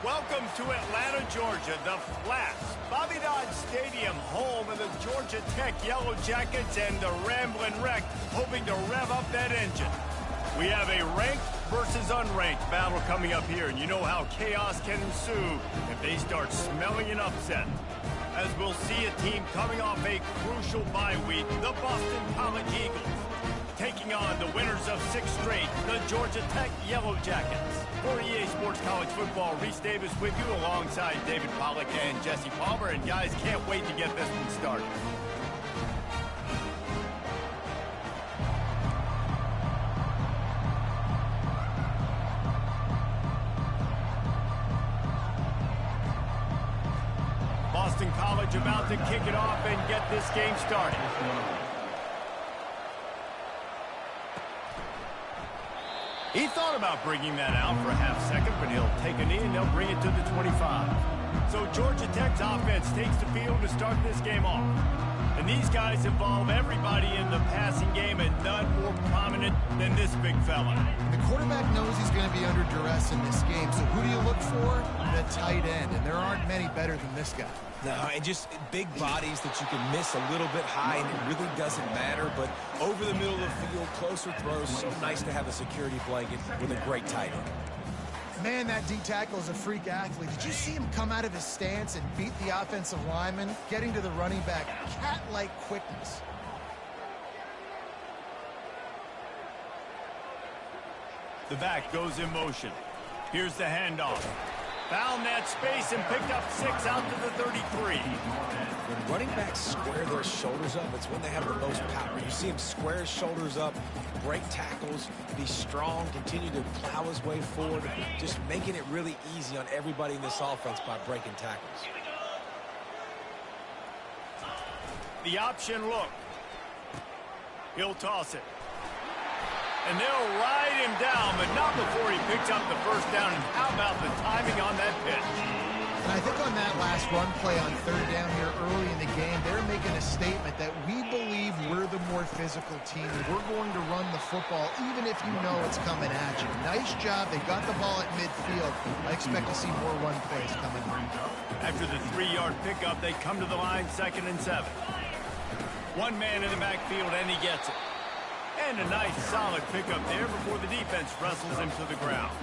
Welcome to Atlanta, Georgia, the Flats. Bobby Dodd Stadium, home of the Georgia Tech Yellow Jackets and the Ramblin Wreck, hoping to rev up that engine. We have a ranked versus unranked battle coming up here, and you know how chaos can ensue if they start smelling an upset. As we'll see a team coming off a crucial bye week, the Boston College Eagles, taking on the winners of 6 straight, the Georgia Tech Yellow Jackets. For EA Sports College Football, Reese Davis with you alongside David Pollack and Jesse Palmer. And guys, can't wait to get this one started. Boston College about to kick it off and get this game started. He thought about bringing that out for a half second, but he'll take a knee and they'll bring it to the 25. So Georgia Tech's offense takes the field to start this game off. And these guys involve everybody in the passing game, and none more prominent than this big fella. The quarterback knows he's going to be under duress in this game, so who do you look for? The tight end, and there aren't many better than this guy. No, and just big bodies that you can miss a little bit high, and it really doesn't matter. But over the middle of the field, closer throws, so nice to have a security blanket with a great tight end. Man, that D-tackle is a freak athlete. Did you see him come out of his stance and beat the offensive lineman, getting to the running back? Cat-like quickness. The back goes in motion. Here's the handoff. Found that space and picked up 6 out to the 33. When running backs square their shoulders up, it's when they have the most power. You see him square his shoulders up, break tackles, be strong, continue to plow his way forward, just making it really easy on everybody in this offense by breaking tackles. The option look. He'll toss it. And they'll ride him down, but not before he picks up the first down. And how about the timing on that pitch? And I think on that last run play on 3rd down here early in the game, they're making a statement that we believe we're the more physical team. We're going to run the football, even if you know it's coming at you. Nice job. They got the ball at midfield. I expect to see more run plays coming. After the 3-yard pickup, they come to the line, 2nd and 7. One man in the backfield, and he gets it. And a nice, solid pickup there before the defense wrestles him to the ground.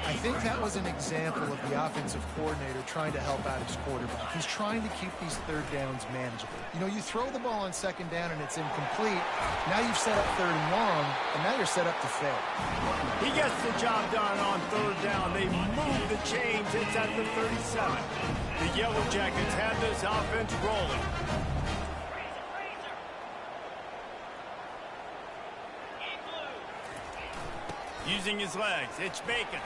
I think that was an example of the offensive coordinator trying to help out his quarterback. He's trying to keep these 3rd downs manageable. You know, you throw the ball on 2nd down and it's incomplete. Now you've set up 3rd and long, and now you're set up to fail. He gets the job done on 3rd down. They move the chains. It's at the 37. The Yellow Jackets have this offense rolling. Using his legs, it's Bacon.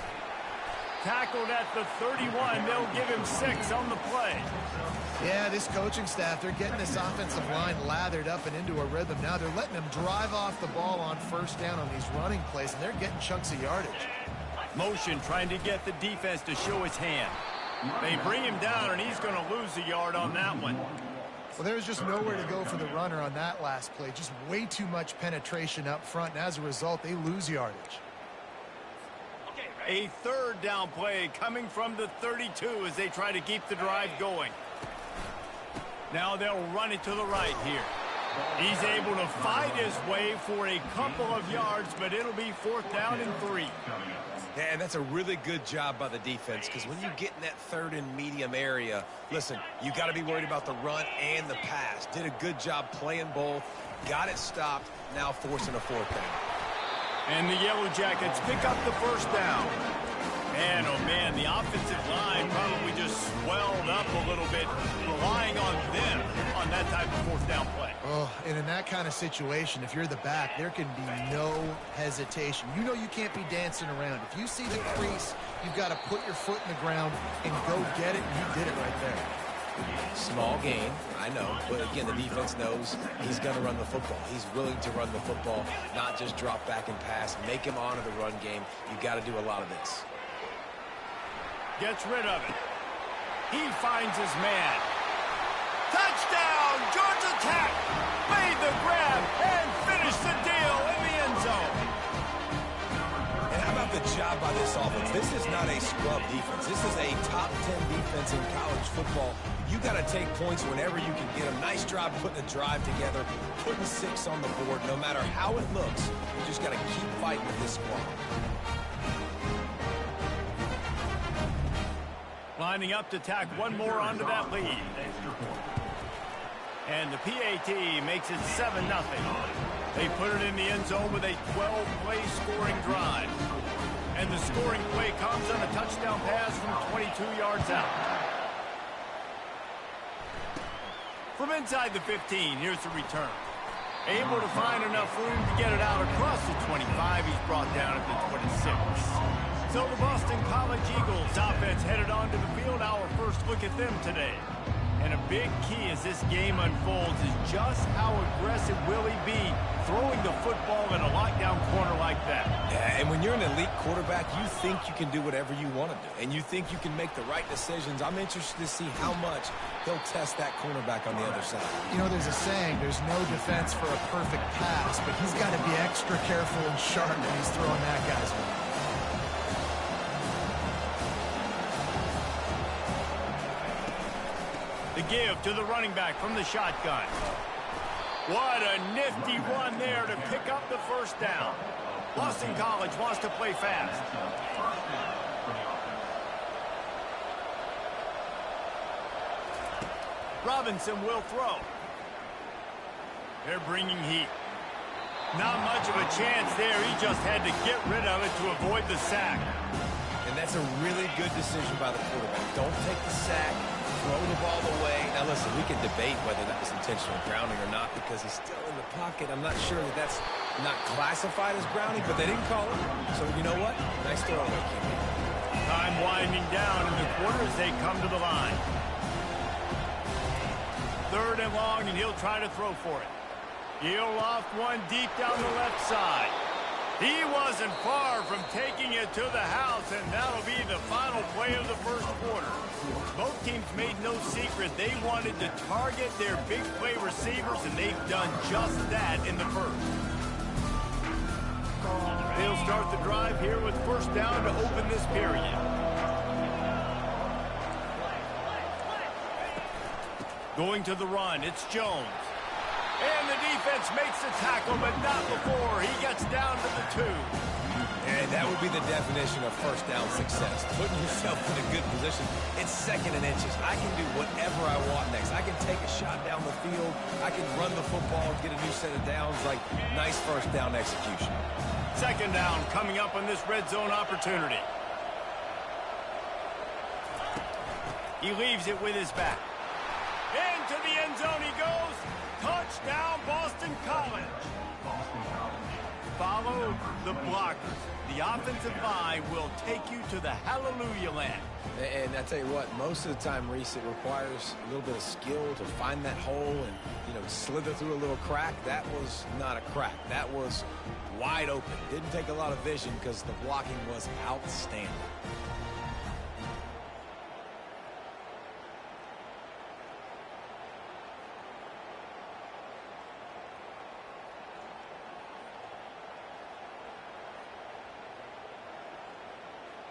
Tackled at the 31. They'll give him 6 on the play. Yeah, this coaching staff, they're getting this offensive line lathered up and into a rhythm. Now they're letting them drive off the ball on 1st down on these running plays, and they're getting chunks of yardage. Motion trying to get the defense to show his hand. They bring him down, and he's going to lose a yard on that one. Well, there's just nowhere to go for the runner on that last play. Just way too much penetration up front, and as a result, they lose yardage. A 3rd down play coming from the 32 as they try to keep the drive going. Now they'll run it to the right here. He's able to fight his way for a couple of yards, but it'll be 4th down and 3. Yeah, and that's a really good job by the defense, because when you get in that 3rd and medium area, listen, you got to be worried about the run and the pass. Did a good job playing both, got it stopped, now forcing a 4th down. And the Yellow Jackets pick up the 1st down. Man, oh man, the offensive line probably just swelled up a little bit, relying on them on that type of 4th down play. Oh, and in that kind of situation, if you're the back, there can be no hesitation. You know you can't be dancing around. If you see the crease, you've got to put your foot in the ground and go get it, and you did it right there. Small gain, I know, but again, the defense knows he's going to run the football. He's willing to run the football, not just drop back and pass, make him honor the run game. You've got to do a lot of this. Gets rid of it. He finds his man. Touchdown, Georgia Tech! Made the grab and finished the deal in the end zone. And how about the job by this offense. This is not a scrub defense. This is a top 10 defense in college football. You got to take points whenever you can get them. Nice job putting a drive together, putting 6 on the board. No matter how it looks, you just got to keep fighting with this squad. Lining up to tack one more onto that lead. And the PAT makes it 7-0. They put it in the end zone with a 12-play scoring drive. And the scoring play comes on a touchdown pass from 22 yards out. From inside the 15, here's the return. Able to find enough room to get it out across the 25. He's brought down at the 26. So the Boston College Eagles offense headed onto the field. Our first look at them today. And a big key as this game unfolds is just how aggressive will he be throwing the football in a lockdown corner like that. Yeah, and when you're an elite quarterback, you think you can do whatever you want to do. And you think you can make the right decisions. I'm interested to see how much he'll test that cornerback on the other side. You know, there's a saying, there's no defense for a perfect pass, but he's got to be extra careful and sharp when he's throwing that guy's way. The give to the running back from the shotgun. What a nifty run there to pick up the first down. Boston College wants to play fast. Robinson will throw. They're bringing heat. Not much of a chance there. He just had to get rid of it to avoid the sack. And that's a really good decision by the quarterback. Don't take the sack. Throw the ball away. Now, listen, we can debate whether that was intentional grounding or not because he's still in the pocket. I'm not sure that that's not classified as grounding, but they didn't call it. So, you know what? Nice throwaway, QB. Time winding down in the quarter as they come to the line. 3rd and long, and he'll try to throw for it. He'll loft one deep down the left side. He wasn't far from taking it to the house, and that'll be the final play of the first quarter. Both teams made no secret they wanted to target their big play receivers, and they've done just that in the first. They'll start the drive here with first down to open this period. Going to the run, it's Jones. And the defense makes the tackle, but not before he gets down to the 2. And that would be the definition of first down success. Putting yourself in a good position. It's 2nd and inches. I can do whatever I want next. I can take a shot down the field. I can run the football and get a new set of downs. Like, nice first down execution. 2nd down coming up on this red zone opportunity. He leaves it with his back. Into the end zone he goes. Touchdown, Boston College. Follow the blockers. The offensive line will take you to the hallelujah land. And I tell you what, most of the time, Reese, it requires a little bit of skill to find that hole and, you know, slither through a little crack. That was not a crack. That was wide open. Didn't take a lot of vision because the blocking was outstanding.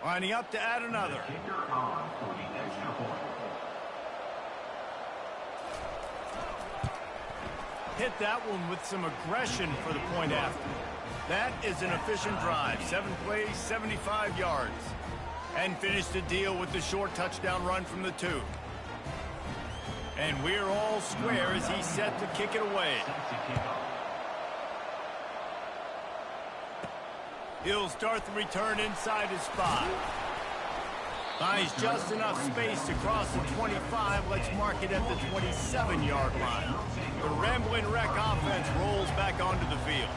Lining up to add another. Hit that one with some aggression for the point after. That is an efficient drive. 7 plays, 75 yards. And finished the deal with the short touchdown run from the 2. And we're all square as he's set to kick it away. He'll start the return inside his spot. Finds just enough space to cross the 25. Let's mark it at the 27-yard line. The Ramblin' Wreck offense rolls back onto the field.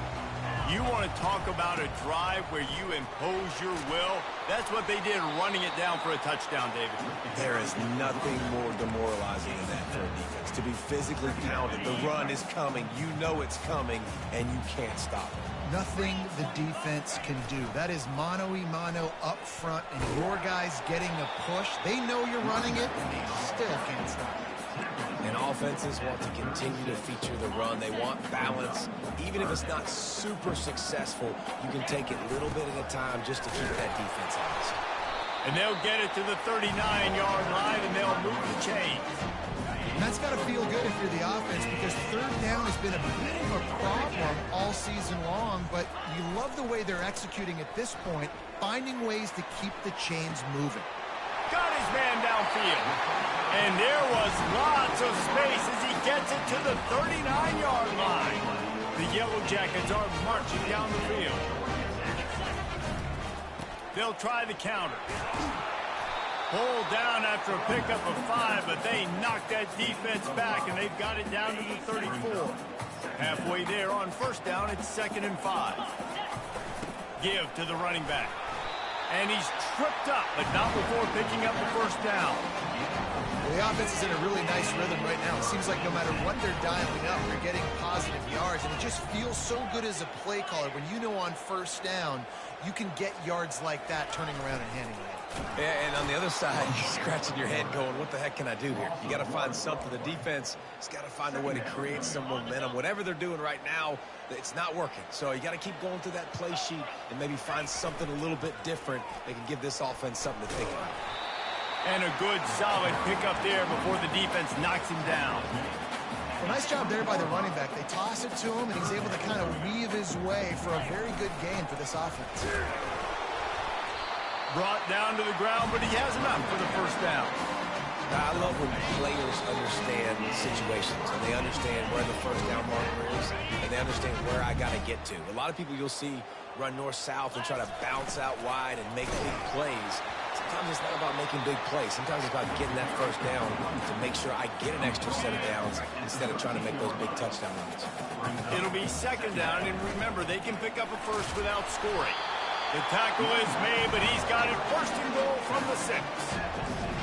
You want to talk about a drive where you impose your will? That's what they did, running it down for a touchdown, David. There is nothing more demoralizing than that for a defense. To be physically pounded. The run is coming. You know it's coming, and you can't stop it. Nothing the defense can do. That is mano-a-mano up front, and your guys getting the push. They know you're running it, and they still can't stop it. And offenses want to continue to feature the run. They want balance. Even if it's not super successful, you can take it little bit at a time just to keep that defense honest. And they'll get it to the 39-yard line, and they'll move the chains. And that's got to feel good if you're the offense, because third down has been a bit of a problem all season long, but you love the way they're executing at this point, finding ways to keep the chains moving. Got his man downfield. And there was lots of space as he gets it to the 39-yard line. The Yellow Jackets are marching down the field. They'll try the counter. Pulled down after a pickup of 5, but they knocked that defense back, and they've got it down to the 34. Halfway there on first down, it's 2nd and 5. Give to the running back. And he's tripped up, but not before picking up the first down. The offense is in a really nice rhythm right now. It seems like no matter what they're dialing up, they're getting positive yards, and it just feels so good as a play caller when you know on first down you can get yards like that turning around and handing it. Yeah, and on the other side, you're scratching your head going, what the heck can I do here? You got to find something. The defense has got to find a way to create some momentum. Whatever they're doing right now, it's not working. So you got to keep going through that play sheet and maybe find something a little bit different that can give this offense something to think about. And a good, solid pickup there before the defense knocks him down. Well, nice job there by the running back. They toss it to him, and he's able to kind of weave his way for a very good gain for this offense. Brought down to the ground, but he has enough for the first down. I love when players understand situations, and they understand where the first down marker is, and they understand where I got to get to. A lot of people you'll see run north-south and try to bounce out wide and make big plays. Sometimes it's not about making big plays. Sometimes it's about getting that first down to make sure I get an extra set of downs instead of trying to make those big touchdown runs. It'll be 2nd down, and remember, they can pick up a first without scoring. The tackle is made, but he's got it 1st and goal from the 6.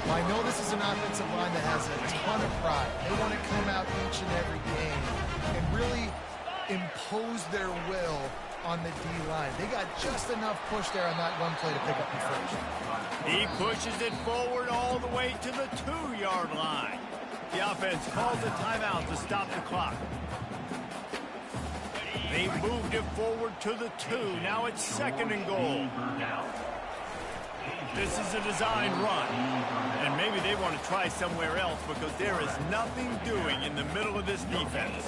Well, I know this is an offensive line that has a ton of pride. They want to come out each and every game and really impose their will on the D-line. They got just enough push there on that one play to pick up the first. He pushes it forward all the way to the 2-yard line. The offense calls a timeout to stop the clock. They moved it forward to the 2. Now it's 2nd and goal. This is a design run. And maybe they want to try somewhere else because there is nothing doing in the middle of this defense.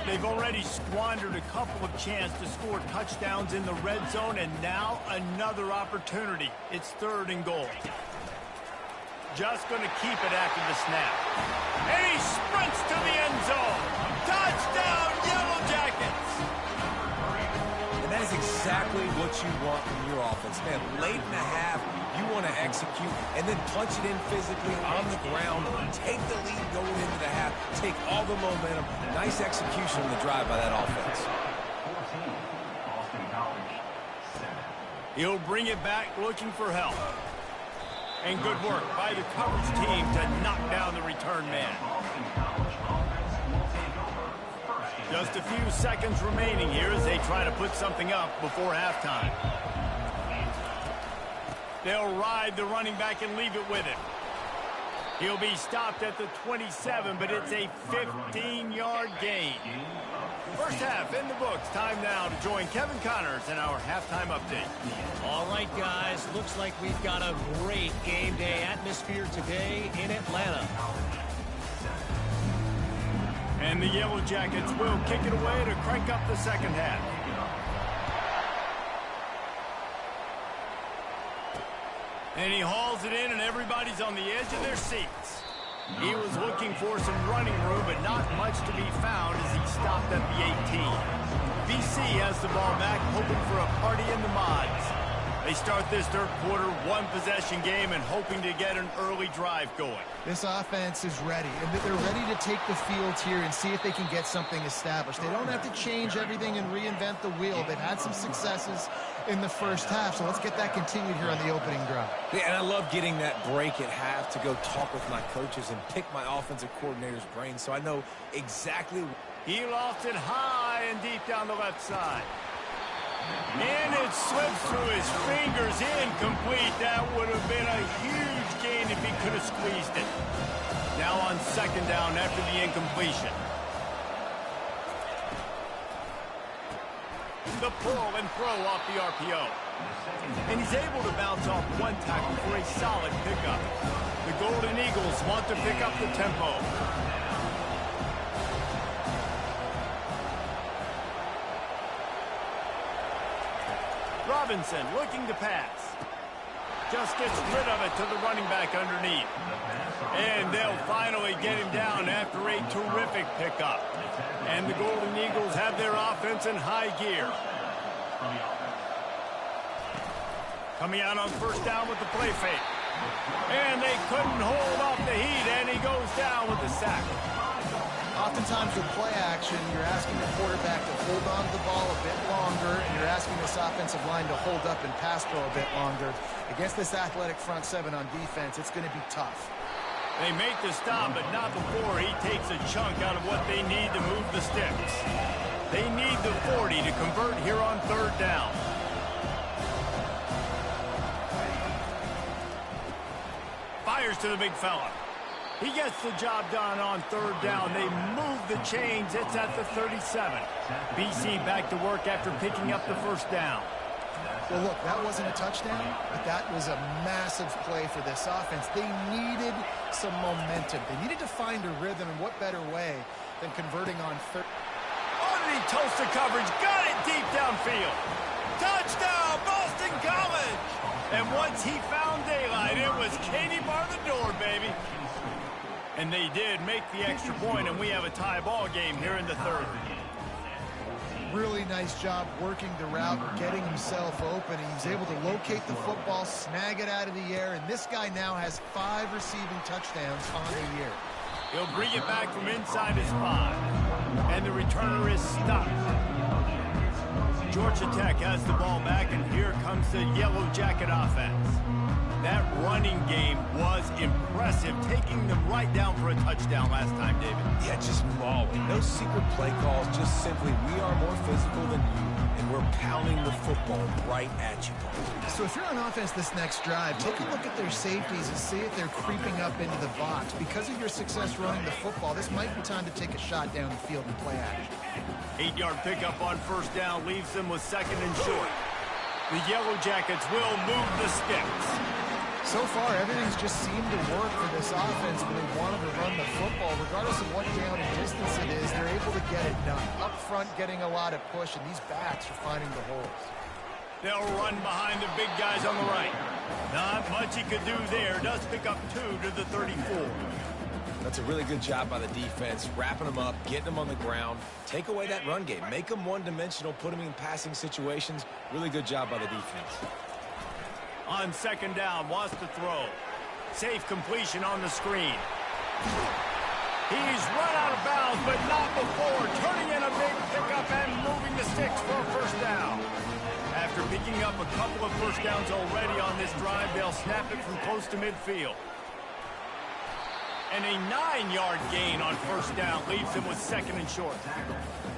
They've already squandered a couple of chances to score touchdowns in the red zone, and now another opportunity. It's 3rd and goal. Just going to keep it after the snap. And he sprints to the end zone. Touchdown, Yellow Jackets! And that is exactly what you want from your offense. Man, late in the half, you want to execute and then punch it in physically on the ground, take the lead going into the half, take all the momentum. Nice execution on the drive by that offense. He'll bring it back looking for help. And good work by the coverage team to knock down the return man. Just a few seconds remaining here as they try to put something up before halftime. They'll ride the running back and leave it with him. He'll be stopped at the 27, but it's a 15-yard gain. First half in the books. Time now to join Kevin Connors in our halftime update. All right, guys. Looks like we've got a great game day atmosphere today in Atlanta. And the Yellow Jackets will kick it away to crank up the second half. And he hauls it in, and everybody's on the edge of their seats. He was looking for some running room, but not much to be found as he stopped at the 18. BC has the ball back, hoping for a party in the mods. They start this third quarter one-possession game and hoping to get an early drive going. This offense is ready, and they're ready to take the field here and see if they can get something established. They don't have to change everything and reinvent the wheel. They've had some successes in the first half, so let's get that continued here on the opening drive. Yeah, and I love getting that break at half to go talk with my coaches and pick my offensive coordinator's brain so I know exactly. He lost it high and deep down the left side. And it slips through his fingers, incomplete. That would have been a huge gain if he could have squeezed it. Now on second down after the incompletion. The pull and throw off the RPO. And he's able to bounce off one tackle for a solid pickup. The Golden Eagles want to pick up the tempo. Robinson looking to pass. Just gets rid of it to the running back underneath. And they'll finally get him down after a terrific pickup. And the Golden Eagles have their offense in high gear. Coming out on first down with the play fake. And they couldn't hold off the heat, and he goes down with the sack. Oftentimes with play action, you're asking the quarterback to hold on to the ball a bit longer, and you're asking this offensive line to hold up and pass pro a bit longer. Against this athletic front seven on defense, it's going to be tough. They make the stop, but not before he takes a chunk out of what they need to move the sticks. They need the 40 to convert here on third down. Fires to the big fella. He gets the job done on third down. They move the chains. It's at the 37. BC back to work after picking up the first down. Well, look, that wasn't a touchdown, but that was a massive play for this offense. They needed some momentum. They needed to find a rhythm, and what better way than converting on third. Underneath toasted coverage. Got it deep downfield. Touchdown, Boston College! And once he found daylight, it was Katie bar the door, baby. And they did make the extra point, and we have a tie ball game here in the third. Really nice job working the route, getting himself open. He's able to locate the football, snag it out of the air, and this guy now has 5 receiving touchdowns on the year. He'll bring it back from inside his 5, and the returner is stopped. Georgia Tech has the ball back, and here comes the Yellow Jacket offense. That running game was impressive, taking them right down for a touchdown last time, David. Yeah, just mauling. No secret play calls, just simply we are more physical than you, and we're pounding the football right at you. So if you're on offense this next drive, take a look at their safeties and see if they're creeping up into the box. Because of your success running the football, this might be time to take a shot down the field and play action. 8-yard pickup on first down leaves them with second and short. The Yellow Jackets will move the sticks. So far, everything's just seemed to work for this offense when they wanted to run the football. Regardless of what down and distance it is, they're able to get it done. Up front, getting a lot of push, and these backs are finding the holes. They'll run behind the big guys on the right. Not much he could do there. Does pick up 2 to the 34. That's a really good job by the defense, wrapping them up, getting them on the ground. Take away that run game. Make them one-dimensional, put them in passing situations. Really good job by the defense. On second down, wants to throw. Safe completion on the screen. He's run out of bounds, but not before. Turning in a big pickup and moving the sticks for a first down. After picking up a couple of first downs already on this drive, they'll snap it from close to midfield. And a 9-yard gain on first down leaves him with second and short.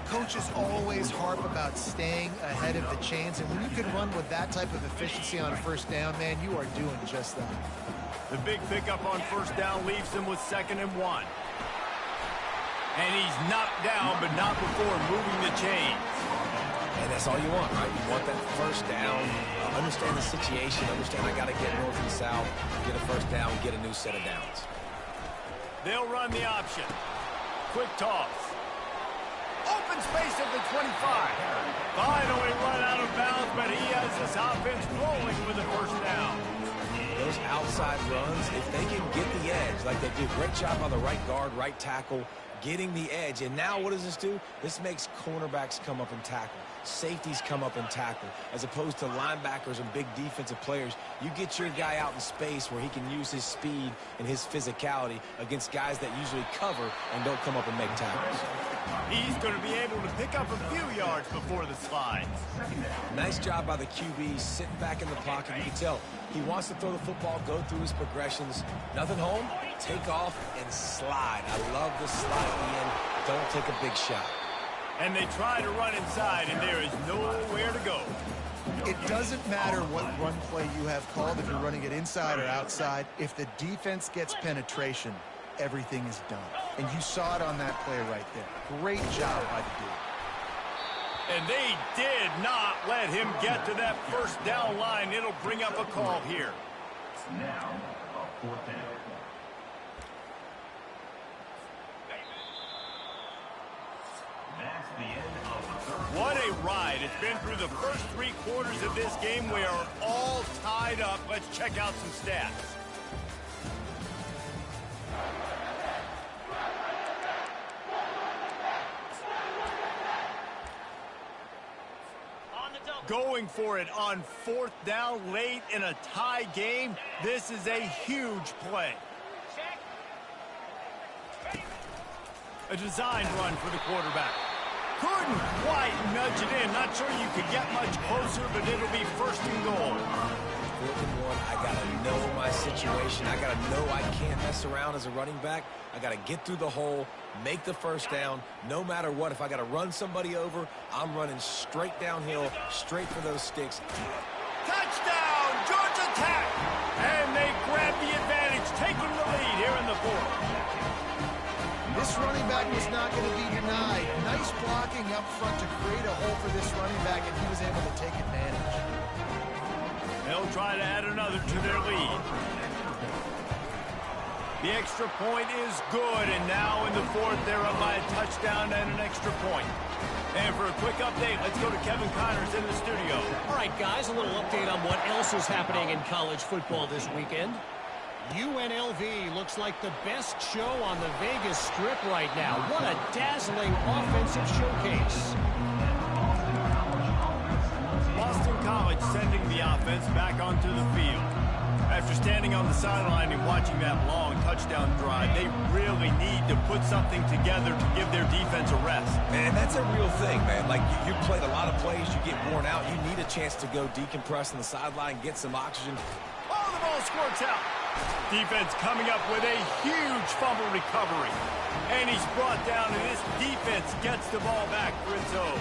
Coaches always harp about staying ahead of the chains, and when you can run with that type of efficiency on first down, man, you are doing just that. The big pickup on first down leaves him with second and 1. And he's knocked down, but not before moving the chains. And that's all you want, right? You want that first down, understand the situation, understand I got to get north and south, get a first down, get a new set of downs. They'll run the option. Quick toss. Open space at the 25. Finally run out of bounds, but he has this offense rolling with the first down. Those outside runs, if they can get the edge like they do, great job by the right guard, right tackle, getting the edge. And now what does this do? This makes cornerbacks come up and tackle. Safeties come up and tackle. As opposed to linebackers and big defensive players, you get your guy out in space where he can use his speed and his physicality against guys that usually cover and don't come up and make tackles. He's going to be able to pick up a few yards before the slides. Nice job by the QB, sitting back in the pocket. You can tell he wants to throw the football, go through his progressions. Nothing home, take off and slide. I love the slide at the end. Don't take a big shot. And they try to run inside, and there is nowhere to go. It doesn't matter what run play you have called, if you're running it inside or outside. If the defense gets penetration, everything is done. And you saw it on that play right there. Great job by the dude. And they did not let him get to that first down line. It'll bring up a call here. Now, a 4th down. That's the end of the 3rd. What a ride. It's been through the first 3 quarters of this game. We are all tied up. Let's check out some stats. Going for it on 4th down late in a tie game. This is a huge play. A designed run for the quarterback. Couldn't quite nudge it in. Not sure you could get much closer, but it'll be 1st and goal. 4th and 1, I got to know my situation. I got to know I can't mess around as a running back. I got to get through the hole, make the 1st down. No matter what, if I got to run somebody over, I'm running straight downhill, straight for those sticks. Touchdown, Georgia Tech! And they grab the advantage, taking the lead here in the 4th. This running back was not going to be denied. Nice blocking up front to create a hole for this running back, and he was able to take advantage. They'll try to add another to their lead. The extra point is good, and now in the 4th, they're up by a touchdown and an extra point. And for a quick update, let's go to Kevin Connors in the studio. All right, guys, a little update on what else is happening in college football this weekend. UNLV looks like the best show on the Vegas Strip right now. What a dazzling offensive showcase. Boston College sending the offense back onto the field. After standing on the sideline and watching that long touchdown drive, they really need to put something together to give their defense a rest. Man, that's a real thing, man. Like, you played a lot of plays, you get worn out. You need a chance to go decompress on the sideline, get some oxygen. Oh, the ball squirts out. Defense coming up with a huge fumble recovery. And he's brought down, and this defense gets the ball back for its own.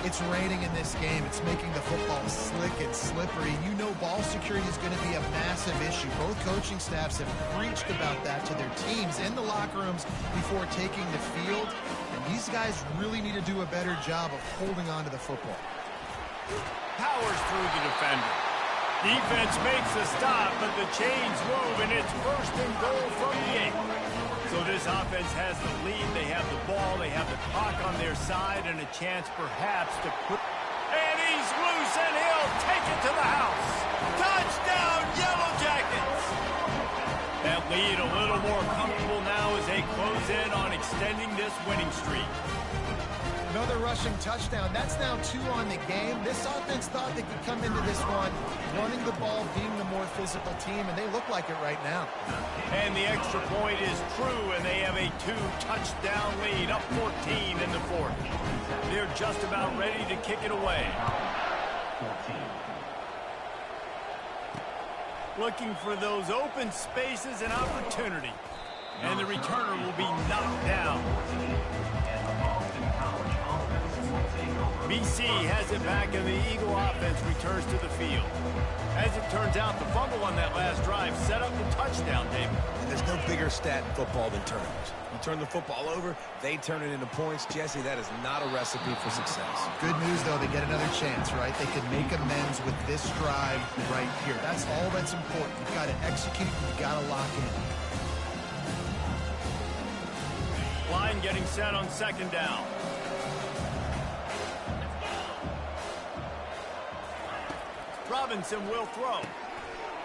It's raining in this game. It's making the football slick and slippery. You know ball security is going to be a massive issue. Both coaching staffs have preached about that to their teams in the locker rooms before taking the field. And these guys really need to do a better job of holding on to the football. Powers through the defender. Defense makes a stop, but the chains move, and it's 1st and goal from the 8. So this offense has the lead. They have the ball. They have the clock on their side and a chance perhaps to put... And he's loose, and he'll take it to the house. Touchdown, Yellow Jackets! That lead a little more comfortable now as they close in on extending this winning streak. Another rushing touchdown. That's now 2 on the game. This offense thought they could come into this one running the ball, being the more physical team, and they look like it right now. And the extra point is true, and they have a 2-touchdown lead, up 14 in the 4th. They're just about ready to kick it away. Looking for those open spaces and opportunity. And the returner will be knocked down. BC has it back, and the Eagle offense returns to the field. As it turns out, the fumble on that last drive set up the touchdown, David. And there's no bigger stat in football than turnovers. You turn the football over, they turn it into points. Jesse, that is not a recipe for success. Good news, though, they get another chance, right? They can make amends with this drive right here. That's all that's important. You've got to execute, you've got to lock in. Line getting set on 2nd down. Robinson will throw.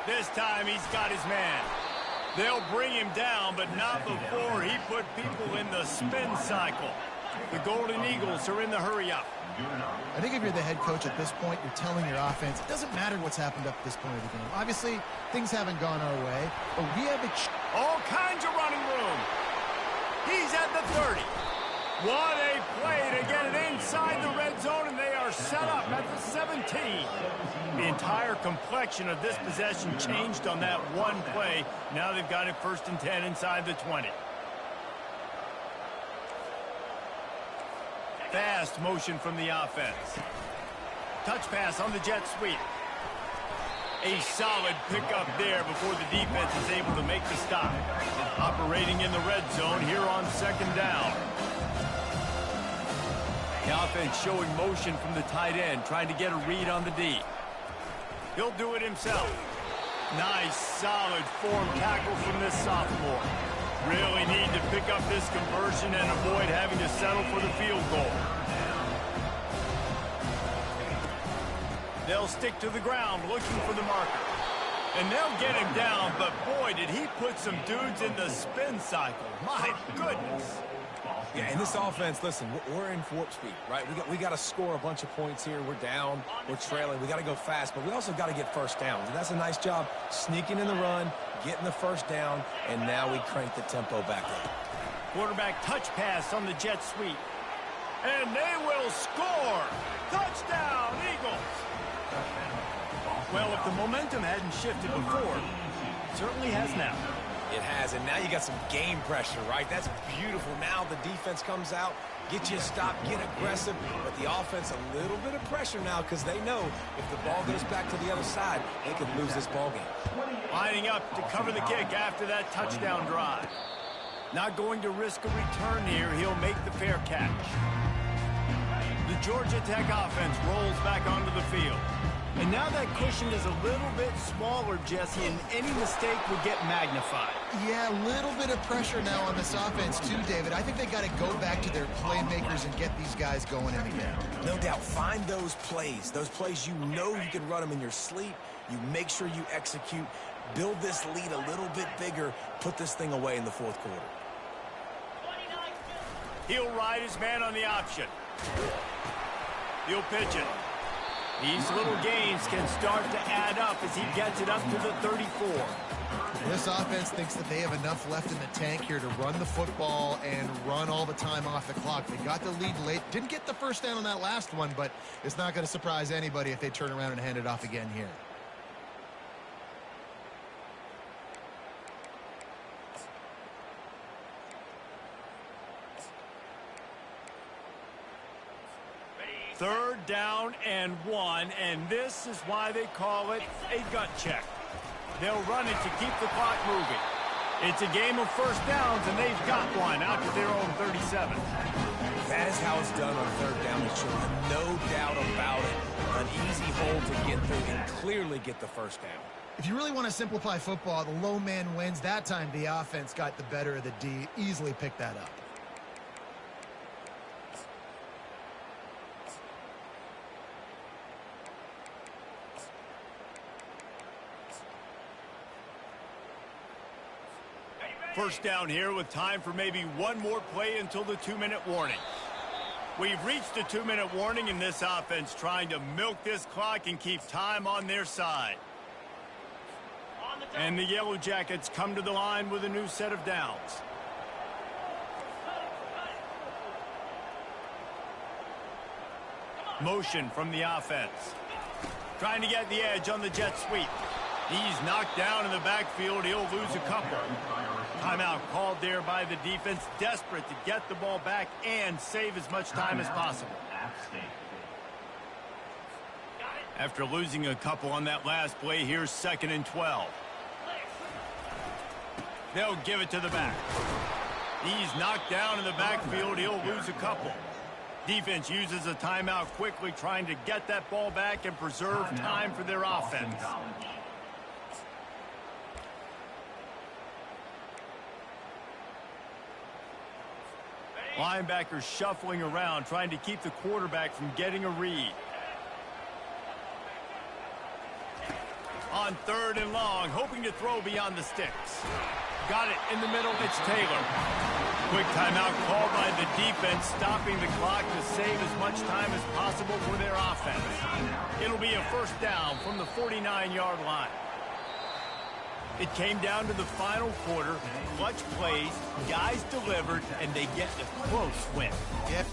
This time he's got his man. They'll bring him down, but not before he put people in the spin cycle. The Golden Eagles are in the hurry-up. I think if you're the head coach at this point, you're telling your offense, it doesn't matter what's happened up to this point of the game. Obviously, things haven't gone our way, but we have all kinds of running room. He's at the 30. What a play to get it inside the red zone, and they are set up at the 17. The entire complexion of this possession changed on that one play. Now they've got it 1st and 10 inside the 20. Fast motion from the offense. touch pass on the jet sweep. A solid pickup there before the defense is able to make the stop. Operating in the red zone here on second down. The offense showing motion from the tight end, trying to get a read on the D. He'll do it himself. Nice, solid form tackle from this sophomore. Really need to pick up this conversion and avoid having to settle for the field goal. They'll stick to the ground looking for the marker. And they'll get him down, but boy, did he put some dudes in the spin cycle. My goodness. Yeah, in this offense, listen, we're in warp speed, right? We got to score a bunch of points here. We're down. We're trailing. We got to go fast, but we also got to get first downs. And that's a nice job sneaking in the run, getting the first down, and now we crank the tempo back up. Quarterback touch pass on the jet sweep. And they will score. Touchdown, Eagles. Well, if the momentum hadn't shifted before, it certainly has now. It has, and now you got some game pressure, right? That's beautiful. Now the defense comes out, get you a stop, get aggressive, but the offense a little bit of pressure now because they know if the ball goes back to the other side, they could lose this ball game. Lining up to cover the kick after that touchdown drive. Not going to risk a return here. He'll make the fair catch. The Georgia Tech offense rolls back onto the field. And now that cushion is a little bit smaller, Jesse, and any mistake would get magnified. Yeah, a little bit of pressure now on this offense too, David. I think they got to go back to their playmakers and get these guys going in the game. No doubt. Find those plays you know you can run them in your sleep. You make sure you execute. Build this lead a little bit bigger. Put this thing away in the fourth quarter. He'll ride his man on the option. He'll pitch it. These little gains can start to add up as he gets it up to the 34. This offense thinks that they have enough left in the tank here to run the football and run all the time off the clock. They got the lead late. Didn't get the first down on that last one, but it's not going to surprise anybody if they turn around and hand it off again here. Third down and 1, and this is why they call it a gut check. They'll run it to keep the clock moving. It's a game of first downs, and they've got one out to their own 37. That is how it's done on third down. No doubt about it. An easy hole to get through and clearly get the first down. If you really want to simplify football, the low man wins. That time the offense got the better of the D. Easily picked that up. First down here with time for maybe one more play until the 2-minute warning. We've reached the 2-minute warning, and this offense trying to milk this clock and keep time on their side. And the Yellow Jackets come to the line with a new set of downs. Motion from the offense. Trying to get the edge on the jet sweep. He's knocked down in the backfield. He'll lose a couple. Timeout called there by the defense, desperate to get the ball back and save as much time as possible. After losing a couple on that last play, here's 2nd and 12. They'll give it to the back. He's knocked down in the backfield. He'll lose a couple. Defense uses a timeout quickly, trying to get that ball back and preserve time for their offense. Linebackers shuffling around, trying to keep the quarterback from getting a read. On 3rd and long, hoping to throw beyond the sticks. Got it in the middle. It's Taylor. Quick timeout called by the defense, stopping the clock to save as much time as possible for their offense. It'll be a first down from the 49-yard line. It came down to the final quarter. Clutch plays, guys delivered, and they get a close win. Yep.